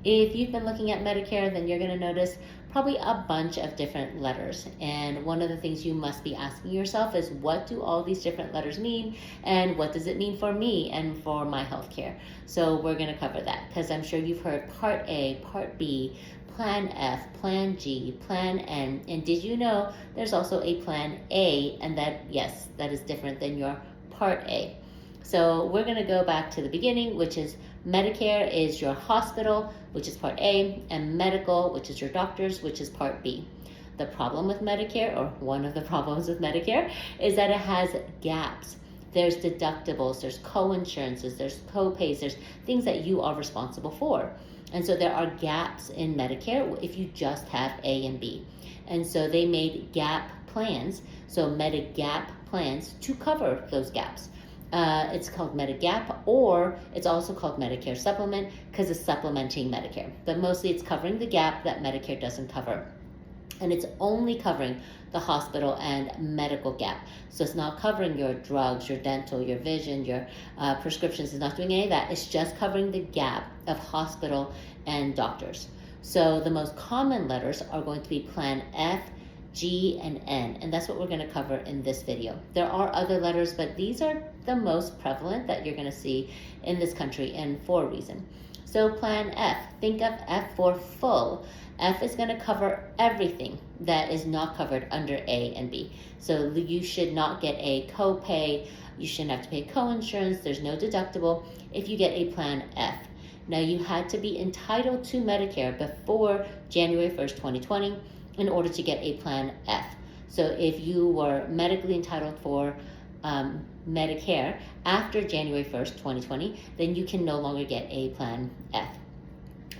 If you've been looking at Medicare, then you're going to notice probably a bunch of different letters. And one of the things you must be asking yourself is, what do all these different letters mean? And what does it mean for me and for my healthcare? So we're going to cover that, because I'm sure you've heard Part A, Part B, Plan F, Plan G, Plan N. And did you know there's also a Plan A, and that, yes, that is different than your Part A. So we're going to go back to the beginning, which is Medicare is your hospital, which is Part A, and medical, which is your doctors, which is Part B. The problem with Medicare, or one of the problems with Medicare, is that it has gaps. There's deductibles, there's co-insurances, there's co-pays, there's things that you are responsible for. And so there are gaps in Medicare if you just have A and B. And so they made gap plans, so Medigap plans, to cover those gaps. It's called Medigap, or it's also called Medicare Supplement, because it's supplementing Medicare. But mostly it's covering the gap that Medicare doesn't cover. And it's only covering the hospital and medical gap. So it's not covering your drugs, your dental, your vision, your prescriptions. It's not doing any of that. It's just covering the gap of hospital and doctors. So the most common letters are going to be Plan F, G, and N, and that's what we're going to cover in this video. There are other letters, but these are the most prevalent that you're going to see in this country, and for a reason. So Plan F, think of F for full. F is going to cover everything that is not covered under A and B. So you should not get a co-pay, you shouldn't have to pay co-insurance, there's no deductible if you get a Plan F. Now, you had to be entitled to Medicare before January 1st, 2020 in order to get a Plan F. So if you were medically entitled for Medicare after January 1st, 2020, then you can no longer get a Plan F.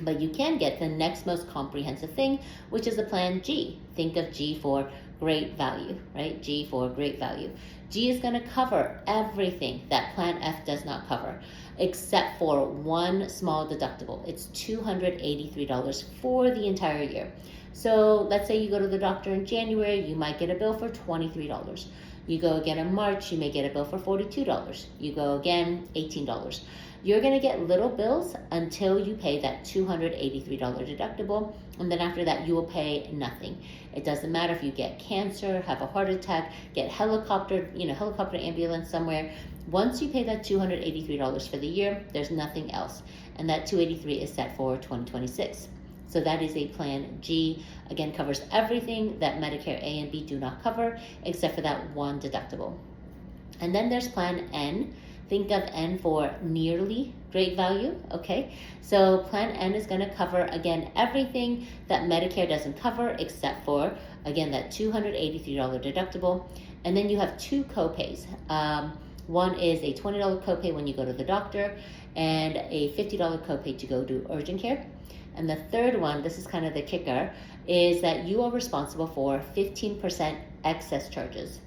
But you can get the next most comprehensive thing, which is the Plan G. Think of G for great value, right? G for great value. G is going to cover everything that Plan F does not cover, except for one small deductible. It's $283 for the entire year. So let's say you go to the doctor in January, you might get a bill for $23. You go again in March, you may get a bill for $42. You go again, $18. You're going to get little bills until you pay that $283 deductible, and then after that you will pay nothing. It doesn't matter if you get cancer, have a heart attack, get helicopter ambulance somewhere. Once you pay that $283 for the year, there's nothing else, and that $283 is set for 2026. So that is a Plan G. Again, covers everything that Medicare A and B do not cover, except for that one deductible. And then there's Plan N. Think of N for nearly great value, okay? So Plan N is going to cover, again, everything that Medicare doesn't cover, except for, again, that $283 deductible. And then you have two copays. One is a $20 copay when you go to the doctor, and a $50 copay to go to urgent care. And the third one, this is kind of the kicker, is that you are responsible for 15% excess charges.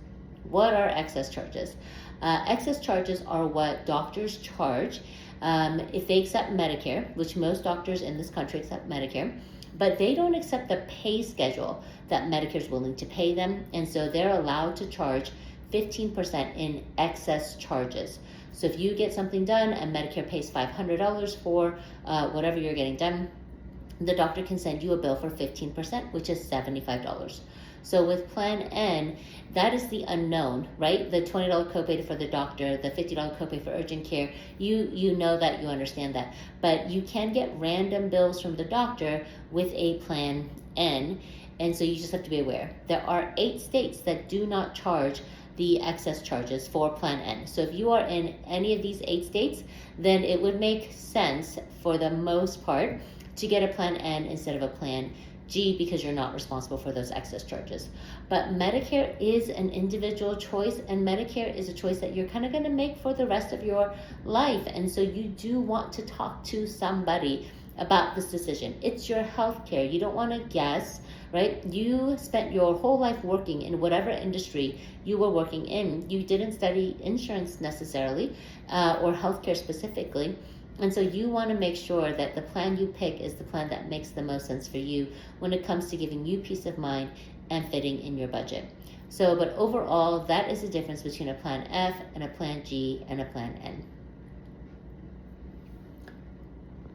What are excess charges? Excess charges are what doctors charge if they accept Medicare, which most doctors in this country accept Medicare, but they don't accept the pay schedule that Medicare is willing to pay them, and so they're allowed to charge 15% in excess charges. So if you get something done and Medicare pays $500 for whatever you're getting done, the doctor can send you a bill for 15%, which is $75. So with Plan N, that is the unknown, right? The $20 copay for the doctor, the $50 copay for urgent care, you know that, you understand that. But you can get random bills from the doctor with a Plan N, and so you just have to be aware. There are 8 states that do not charge the excess charges for Plan N. So if you are in any of these 8 states, then it would make sense for the most part to get a Plan N instead of a Plan G, because you're not responsible for those excess charges. But Medicare is an individual choice, and Medicare is a choice that you're kind of going to make for the rest of your life. And so you do want to talk to somebody about this decision. It's your health care. You don't want to guess, right? You spent your whole life working in whatever industry you were working in. You didn't study insurance necessarily, or healthcare specifically. And so you want to make sure that the plan you pick is the plan that makes the most sense for you when it comes to giving you peace of mind and fitting in your budget. So, but overall, that is the difference between a Plan F and a Plan G and a Plan N.